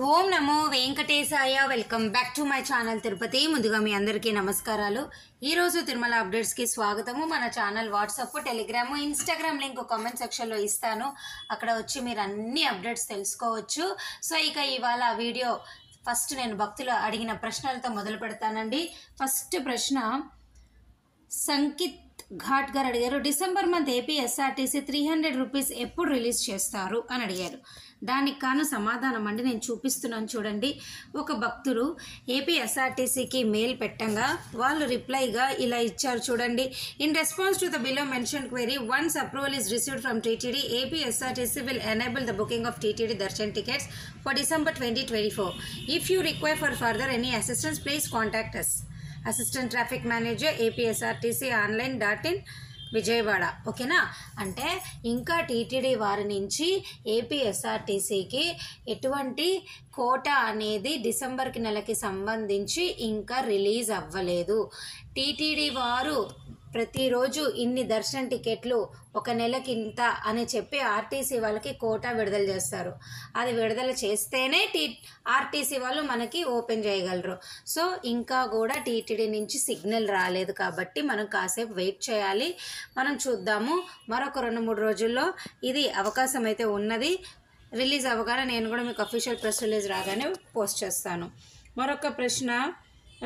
Om Namo Venkatesaya. Welcome back to my channel Tirupati. ముందుగా మీ అందరికీ నమస్కారాలు. ఈరోజు తిరుమల అప్డేట్స్కి స్వాగతము. మన channel WhatsApp, Telegram, Instagram link comment సెక్షన్లో ఇస్తాను. అక్కడ వచ్చి మీరు అన్ని అప్డేట్స్ తెలుసుకోవచ్చు. సో ఇక ఇవాళ వీడియో ఫస్ట్ నేను భక్తులు అడిగిన ప్రశ్నలతో మొదలు పెడతానండి. ఫస్ట్ ప్రశ్న సంకిత్ ఘాట్ గారు అడిగారు, December month AP SRTC 300 rupees ఎప్పుడు రిలీజ్ చేస్తారు అని అడిగారు. దానికి కాను సమాధానం అండి నేను చూపిస్తున్నాను చూడండి. ఒక భక్తుడు ఏపీ ఎస్ఆర్టీసీకి మెయిల్ పెట్టంగా వాళ్ళు రిప్లైగా ఇలా ఇచ్చారు చూడండి. In response to the below mention query, once approval is received from TTD, AP SRTC will enable the booking of TTD Darshan tickets for December 2024. If you require for further any assistance, please contact us. Assistant traffic manager APSRTC ఆన్లైన్.in విజయవాడ. ఓకేనా? అంటే ఇంకా TTD వారి నుంచి ఏపీఎస్ఆర్టీసీకి ఎటువంటి quota అనేది డిసెంబర్కి నెలకి సంబంధించి ఇంకా రిలీజ్ అవ్వలేదు. టీటీడీ వారు ప్రతిరోజు ఇన్ని దర్శన టికెట్లు ఒక నెలకి ఇంత అని చెప్పి ఆర్టీసీ వాళ్ళకి కోటా విడుదల చేస్తారు. అది విడుదల చేస్తేనే ఆర్టీసీ వాళ్ళు మనకి ఓపెన్ చేయగలరు. సో ఇంకా కూడా టీటీడీ నుంచి సిగ్నల్ రాలేదు కాబట్టి మనం కాసేపు వెయిట్ చేయాలి. మనం చూద్దాము. మరొక 2-3 రోజుల్లో ఇది అవకాశం అయితే ఉన్నది. రిలీజ్ అవ్వగానే నేను కూడా మీకు అఫీషియల్ ప్రెస్ రిలీజ్ రాగానే పోస్ట్ చేస్తాను. మరొక ప్రశ్న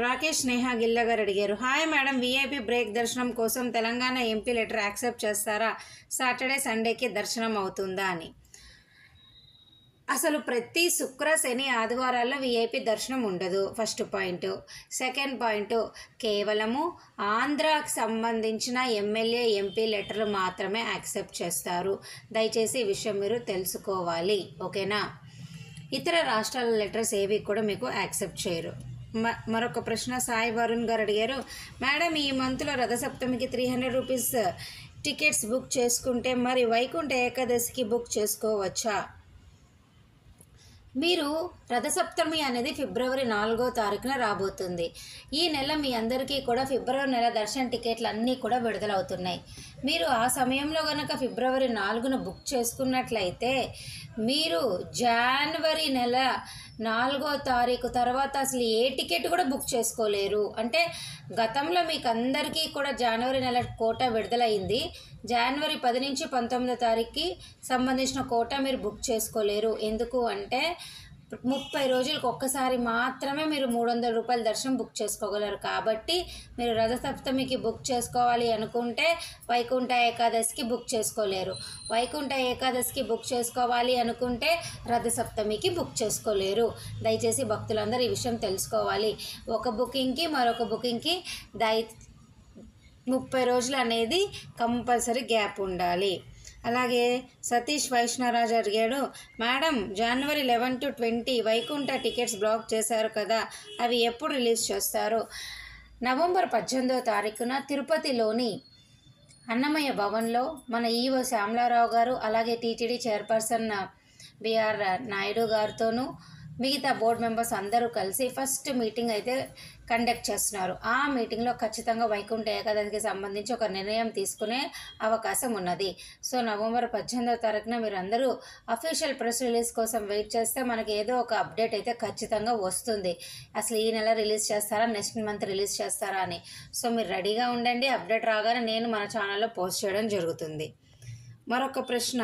రాకేష్ నేహా గిల్ల గారు అడిగారు, హాయ్ మేడం, వీఐపీ బ్రేక్ దర్శనం కోసం తెలంగాణ ఎంపీ లెటర్ యాక్సెప్ట్ చేస్తారా? సాటర్డే సండేకి దర్శనం అవుతుందా అని. అసలు ప్రతి శుక్ర శని ఆదివారాల్లో వీఐపీ దర్శనం ఉండదు. First point. సెకండ్ పాయింట్, కేవలము ఆంధ్రాకి సంబంధించిన ఎమ్మెల్యే ఎంపీ లెటర్లు మాత్రమే యాక్సెప్ట్ చేస్తారు. దయచేసి ఈ విషయం మీరు తెలుసుకోవాలి. ఓకేనా? ఇతర రాష్ట్రాల లెటర్స్ ఏవి కూడా మీకు యాక్సెప్ట్ చేయరు. మరొక ప్రశ్న సాయి వరుణ్ గారు అడిగారు, మేడం ఈ మంత్లో రథసప్తమికి 300 రూపీస్ టికెట్స్ బుక్ చేసుకుంటే మరి వైకుంఠ ఏకాదశికి బుక్ చేసుకోవచ్చా? మీరు రథసప్తమి అనేది ఫిబ్రవరి 4వ తారీఖున రాబోతుంది. ఈ నెల మీ అందరికీ కూడా ఫిబ్రవరి నెల దర్శన టికెట్లు అన్నీ కూడా విడుదలవుతున్నాయి. మీరు ఆ సమయంలో కనుక ఫిబ్రవరి 4న బుక్ చేసుకున్నట్లయితే మీరు జనవరి నెల 4వ తారీఖు తర్వాత అసలు ఏ టికెట్ కూడా బుక్ చేసుకోలేరు. అంటే గతంలో మీకు అందరికీ కూడా జనవరి నెల కోటా విడుదలైంది. జనవరి 10 నుంచి 19వ తారీఖుకి సంబంధించిన కోటా మీరు బుక్ చేసుకోలేరు. ఎందుకు అంటే 30 రోజులకు ఒక్కసారి మాత్రమే మీరు 300 రూపాయల దర్శనం బుక్ చేసుకోగలరు. కాబట్టి మీరు రథసప్తమికి బుక్ చేసుకోవాలి అనుకుంటే వైకుంఠ ఏకాదశికి బుక్ చేసుకోలేరు. వైకుంఠ ఏకాదశికి బుక్ చేసుకోవాలి అనుకుంటే రథసప్తమికి బుక్ చేసుకోలేరు. దయచేసి భక్తులందరూ ఈ విషయం తెలుసుకోవాలి. ఒక బుకింగ్కి మరొక బుకింగ్కి 30 రోజులు అనేది కంపల్సరీ గ్యాప్ ఉండాలి. అలాగే సతీష్ వైష్ణవరాజు అడిగాడు, మేడం జనవరి 11 to 20 వైకుంఠ టికెట్స్ బ్లాక్ చేశారు కదా, అవి ఎప్పుడు రిలీజ్ చేస్తారు? నవంబర్ 18వ తారీఖున తిరుపతిలోని అన్నమయ్య భవన్లో మన ఈవో శ్యామలారావు గారు, అలాగే టీటీడీ చైర్పర్సన్ బిఆర్ నాయుడు గారితోనూ మిగతా బోర్డు మెంబర్స్ అందరూ కలిసి ఫస్ట్ మీటింగ్ అయితే కండక్ట్ చేస్తున్నారు. ఆ మీటింగ్లో ఖచ్చితంగా వైకుంఠ ఏకాదశికి సంబంధించి ఒక నిర్ణయం తీసుకునే అవకాశం ఉన్నది. సో నవంబర్ 18వ తారీఖున మీరు అందరూ అఫీషియల్ ప్రెస్ రిలీజ్ కోసం వెయిట్ చేస్తే మనకి ఏదో ఒక అప్డేట్ అయితే ఖచ్చితంగా వస్తుంది. అసలు ఈ నెల రిలీజ్ చేస్తారా, నెక్స్ట్ మంత్ రిలీజ్ చేస్తారా అని. సో మీరు రెడీగా ఉండండి. అప్డేట్ రాగానే నేను మన ఛానల్లో పోస్ట్ చేయడం జరుగుతుంది. మరొక ప్రశ్న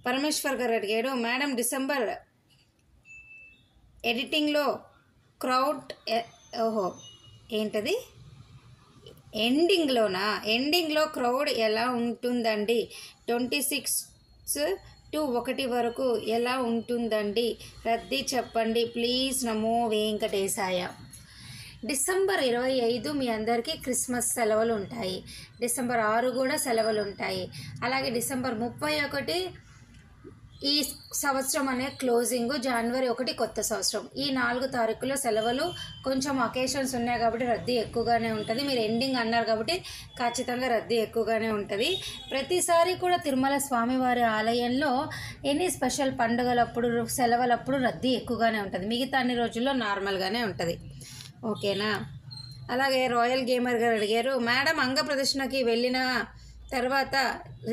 పరమేశ్వర్ గారు అడిగాడు, మేడం డిసెంబర్ ఎడిటింగ్లో క్రౌడ్ ఏంటది ఎండింగ్లో క్రౌడ్ ఎలా ఉంటుందండి? 26 to 1 వరకు ఎలా ఉంటుందండి? రద్దీ చెప్పండి ప్లీజ్. Namo Venkatesaya. డిసెంబర్ 25 మీ అందరికీ క్రిస్మస్ సెలవులు ఉంటాయి. డిసెంబర్ 6 కూడా సెలవులు ఉంటాయి. అలాగే డిసెంబర్ 31 ఈ సంవత్సరం అనే క్లోజింగ్, జనవరి 1 కొత్త సంవత్సరం. ఈ 4 తారీఖుల్లో సెలవులు. కొంచెం అకేషన్స్ ఉన్నాయి కాబట్టి రద్దీ ఎక్కువగానే ఉంటుంది. మీరు ఎండింగ్ అన్నారు కాబట్టి ఖచ్చితంగా రద్దీ ఎక్కువగానే ఉంటుంది. ప్రతిసారి కూడా తిరుమల స్వామివారి ఆలయంలో ఎనీ స్పెషల్ పండుగలప్పుడు సెలవులప్పుడు రద్దీ ఎక్కువగానే ఉంటుంది. మిగతా అన్ని రోజుల్లో నార్మల్గానే ఉంటుంది. ఓకేనా? అలాగే రాయల్ గేమర్ గారు అడిగారు, మేడం అంగ ప్రదర్శనకి వెళ్ళిన తర్వాత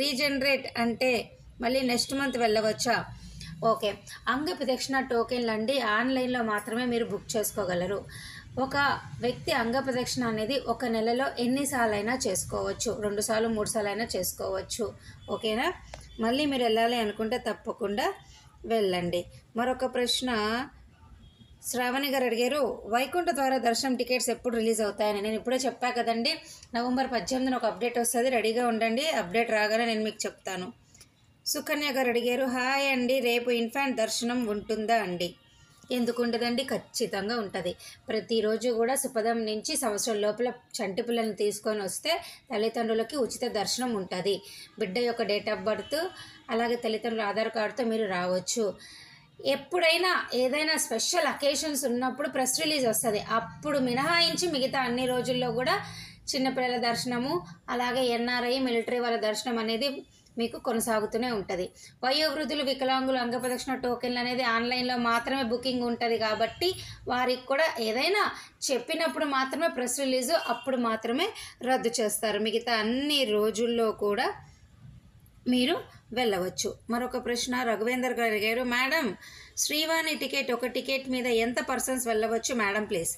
రీజనరేట్ అంటే మళ్ళీ నెక్స్ట్ మంత్ వెళ్ళవచ్చా? ఓకే. అంగ ప్రదక్షిణ టోకెన్లు అండి ఆన్లైన్లో మాత్రమే మీరు బుక్ చేసుకోగలరు. ఒక వ్యక్తి అంగ ప్రదక్షిణ అనేది ఒక నెలలో ఎన్నిసార్లైనా చేసుకోవచ్చు. 2 సార్లు 3 సార్లు అయినా చేసుకోవచ్చు. ఓకేనా? మళ్ళీ మీరు వెళ్ళాలి అనుకుంటే తప్పకుండా వెళ్ళండి. మరొక ప్రశ్న శ్రావణి గారు అడిగారు, వైకుంఠ ద్వార దర్శనం టికెట్స్ ఎప్పుడు రిలీజ్ అవుతాయని. నేను ఇప్పుడే చెప్పా కదండి, నవంబర్ 18న ఒక అప్డేట్ వస్తుంది, రెడీగా ఉండండి. అప్డేట్ రాగానే నేను మీకు చెప్తాను. సుకన్య గారు అడిగారు, హాయ్ అండి, రేపు ఇన్ఫాంట్ దర్శనం ఉంటుందా అండి? ఎందుకు ఉండదండి? ఖచ్చితంగా ఉంటుంది. ప్రతిరోజు కూడా సుపదం నుంచి సంవత్సరం లోపల చంటి పిల్లల్ని తీసుకొని వస్తే తల్లిదండ్రులకి ఉచిత దర్శనం ఉంటుంది. బిడ్డ యొక్క డేట్ ఆఫ్ బర్త్ అలాగే తల్లిదండ్రుల ఆధార్ కార్డుతో మీరు రావచ్చు. ఎప్పుడైనా ఏదైనా స్పెషల్ అకేషన్స్ ఉన్నప్పుడు ప్రెస్ రిలీజ్ వస్తుంది. అప్పుడు మినహాయించి మిగతా అన్ని రోజుల్లో కూడా చిన్నపిల్లల దర్శనము అలాగే ఎన్ఆర్ఐ మిలిటరీ వాళ్ళ దర్శనం అనేది మీకు కొనసాగుతూనే ఉంటుంది. వయోవృద్ధులు వికలాంగులు అంగప్రదక్షిణ టోకెన్లు అనేది ఆన్లైన్లో మాత్రమే బుకింగ్ ఉంటుంది కాబట్టి వారికి కూడా ఏదైనా చెప్పినప్పుడు మాత్రమే ప్రెస్ రిలీజు అప్పుడు మాత్రమే రద్దు చేస్తారు. మిగతా అన్ని రోజుల్లో కూడా మీరు వెళ్ళవచ్చు. మరొక ప్రశ్న రఘువేందర్ గారు అడిగారు, మేడం శ్రీవాణి టికెట్ ఒక టికెట్ మీద ఎంత పర్సన్స్ వెళ్ళవచ్చు మేడం ప్లీజ్?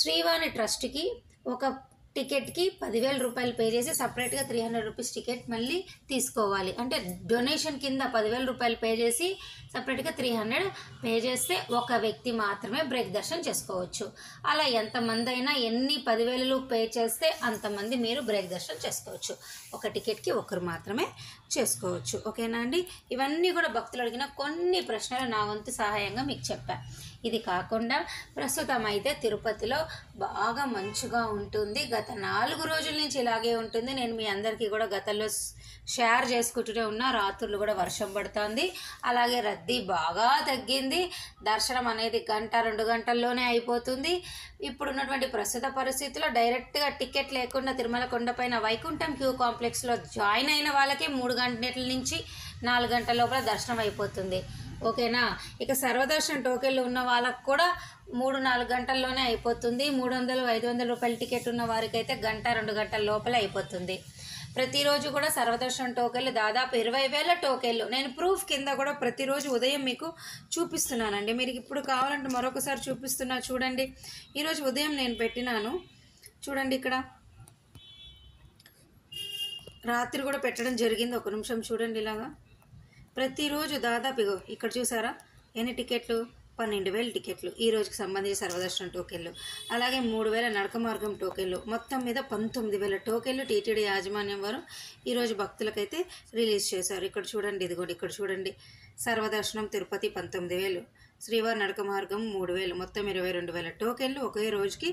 శ్రీవాణి ట్రస్ట్కి ఒక టికెట్కి 10,000 రూపాయలు పే చేసి సపరేట్గా 300 రూపీస్ టికెట్ మళ్ళీ తీసుకోవాలి. అంటే డొనేషన్ కింద 10,000 రూపాయలు పే చేసి సపరేట్గా 300 పే చేస్తే ఒక వ్యక్తి మాత్రమే బ్రేక్ దర్శనం చేసుకోవచ్చు. అలా ఎంతమంది అయినా ఎన్ని 10,000 పే చేస్తే అంతమంది మీరు బ్రేక్ దర్శనం చేసుకోవచ్చు. ఒక టికెట్కి ఒకరు మాత్రమే చేసుకోవచ్చు. ఓకేనా అండి? ఇవన్నీ కూడా భక్తులు అడిగిన కొన్ని ప్రశ్నలు నా వంతు సహాయంగా మీకు చెప్పాను. ఇది కాకుండా ప్రస్తుతం అయితే తిరుపతిలో బాగా మంచుగా ఉంటుంది. గత 4 రోజుల నుంచి ఇలాగే ఉంటుంది. నేను మీ అందరికీ కూడా గతంలో షేర్ చేసుకుంటూనే ఉన్నా. రాత్రులు కూడా వర్షం పడుతుంది. అలాగే రద్దీ బాగా తగ్గింది. దర్శనం అనేది 1-2 గంటల్లోనే అయిపోతుంది. ఇప్పుడున్నటువంటి ప్రస్తుత పరిస్థితుల్లో డైరెక్ట్గా టికెట్ లేకుండా తిరుమల కొండపైన వైకుంఠం క్యూ కాంప్లెక్స్లో జాయిన్ అయిన వాళ్ళకి 3 గంటల నుంచి 4 గంటల లోపల దర్శనం అయిపోతుంది. ఓకేనా? ఇక సర్వదర్శనం టోకెన్లు ఉన్న వాళ్ళకు కూడా 3-4 గంటల్లోనే అయిపోతుంది. 300-500 రూపాయల టికెట్ ఉన్న వారికి అయితే 1-2 గంటల లోపల అయిపోతుంది. ప్రతిరోజు కూడా సర్వదర్శనం టోకెన్లు దాదాపు 20,000 టోకెన్లు నేను ప్రూఫ్ కింద కూడా ప్రతిరోజు ఉదయం మీకు చూపిస్తున్నానండి. మీరు ఇప్పుడు కావాలంటే మరొకసారి చూపిస్తున్నా చూడండి. ఈరోజు ఉదయం నేను పెట్టినాను చూడండి. ఇక్కడ రాత్రి కూడా పెట్టడం జరిగింది. ఒక నిమిషం చూడండి. ఇలాగా ప్రతిరోజు దాదాపు ఇక్కడ చూసారా ఎన్ని టికెట్లు? 12,000 టికెట్లు ఈ రోజుకి సంబంధించి సర్వదర్శనం టోకెన్లు. అలాగే 3,000 నడక మార్గం టోకెన్లు. మొత్తం మీద 19,000 టోకెన్లు టీటీడీ యాజమాన్యం వారు ఈరోజు భక్తులకైతే రిలీజ్ చేశారు. ఇక్కడ చూడండి, ఇదిగోండి ఇక్కడ చూడండి. సర్వదర్శనం తిరుపతి 19,000, శ్రీవారి నడక మార్గం 3,000, మొత్తం 22,000 టోకెన్లు ఒకే రోజుకి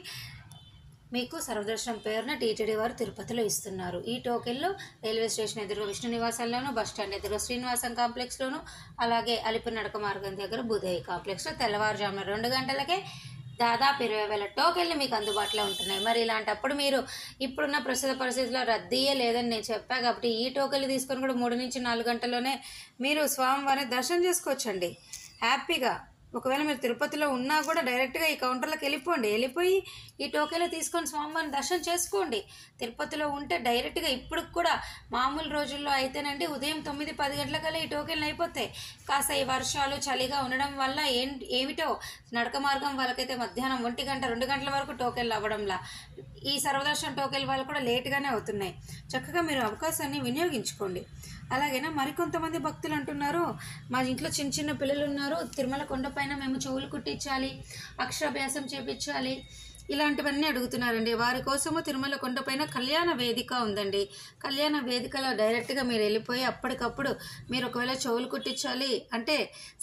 మీకు సర్వదర్శనం పేరున టీటీడీ వారు తిరుపతిలో ఇస్తున్నారు. ఈ టోకెన్లు రైల్వే స్టేషన్ ఎదురుగా విష్ణు నివాసంలోను, బస్టాండ్ ఎదురుగా శ్రీనివాసం కాంప్లెక్స్లోను, అలాగే అలిపిరి నడక మార్గం దగ్గర భూదేవి కాంప్లెక్స్లో తెల్లవారుజామున 2 గంటలకే దాదాపు 20,000 టోకెన్లు మీకు అందుబాటులో ఉంటున్నాయి. మరి ఇలాంటప్పుడు మీరు ఇప్పుడున్న ప్రస్తుత పరిస్థితుల్లో రద్దీయే లేదని నేను చెప్పా కాబట్టి ఈ టోకెన్లు తీసుకొని కూడా 3 నుంచి 4 గంటల్లోనే మీరు స్వామివారిని దర్శనం చేసుకోవచ్చండి హ్యాపీగా. ఒకవేళ మీరు తిరుపతిలో ఉన్నా కూడా డైరెక్ట్గా ఈ కౌంటర్లోకి వెళ్ళిపోయి ఈ టోకెన్లు తీసుకొని స్వామివారిని దర్శనం చేసుకోండి. తిరుపతిలో ఉంటే డైరెక్ట్గా ఇప్పుడు కూడా మామూలు రోజుల్లో అయితేనండి ఉదయం 9-10 గంటలకల్లా ఈ టోకెన్లు అయిపోతాయి. కాస్త ఈ వర్షాలు చలిగా ఉండడం వల్ల ఏమిటో నడక మార్గం వాళ్ళకైతే మధ్యాహ్నం 1 గంట 2 గంటల వరకు టోకెన్లు అవ్వడంలా ఈ సర్వదర్శనం టోకెన్ల వాళ్ళు కూడా లేట్గానే అవుతున్నాయి. చక్కగా మీరు అవకాశాన్ని వినియోగించుకోండి. అలాగేనా మరికొంతమంది భక్తులు అంటున్నారు, మా ఇంట్లో చిన్న చిన్న పిల్లలు ఉన్నారు, తిరుమల కొండపైన మేము చెవులు కుట్టించాలి, అక్షరాభ్యాసం చేపించాలి, ఇలాంటివన్నీ అడుగుతున్నారండి. వారి కోసము తిరుమల కొండపైన కళ్యాణ వేదిక ఉందండి. కళ్యాణ వేదికలో డైరెక్ట్గా మీరు వెళ్ళిపోయి అప్పటికప్పుడు మీరు ఒకవేళ చెవులు కుట్టించాలి అంటే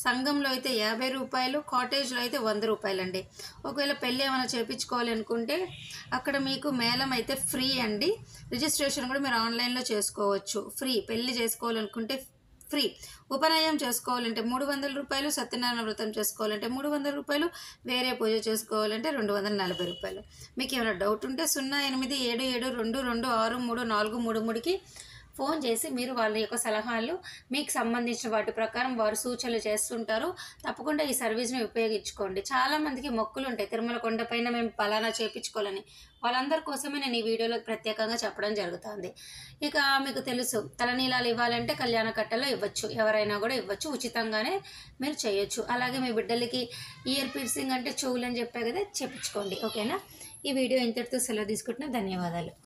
సంఘంలో అయితే 50 రూపాయలు, కాటేజ్లో అయితే 100 రూపాయలండి. ఒకవేళ పెళ్ళి ఏమైనా చేయించుకోవాలి అనుకుంటే అక్కడ మీకు మేళం అయితే ఫ్రీ అండి. రిజిస్ట్రేషన్ కూడా మీరు ఆన్లైన్లో చేసుకోవచ్చు ఫ్రీ. పెళ్ళి చేసుకోవాలనుకుంటే ఫ్రీ. ఉపనయనం చేసుకోవాలంటే 300 రూపాయలు, సత్యనారాయణ వ్రతం చేసుకోవాలంటే 300 రూపాయలు, వేరే పూజ చేసుకోవాలంటే 240 రూపాయలు. మీకు ఏమైనా డౌట్ ఉంటే 087722263433కి ఫోన్ చేసి మీరు వాళ్ళ యొక్క సలహాలు మీకు సంబంధించిన వాటి ప్రకారం వారు సూచనలు చేస్తుంటారు. తప్పకుండా ఈ సర్వీస్ని ఉపయోగించుకోండి. చాలామందికి మొక్కులు ఉంటాయి, తిరుమల కొండపైన మేము పలానా చేయించుకోవాలని. వాళ్ళందరి కోసమే నేను ఈ వీడియోలో ప్రత్యేకంగా చెప్పడం జరుగుతుంది. ఇక మీకు తెలుసు, తలనీలాలు ఇవ్వాలంటే కళ్యాణ కట్టలో ఇవ్వచ్చు, ఎవరైనా కూడా ఇవ్వచ్చు, ఉచితంగానే మీరు చేయొచ్చు. అలాగే మీ బిడ్డలకి ఇయర్ పియర్సింగ్ అంటే చెవులు అని చెప్పే కదా, చేయించుకోండి. ఓకేనా? ఈ వీడియో ఇంతటితో సెలవు తీసుకుంటున్నా. ధన్యవాదాలు.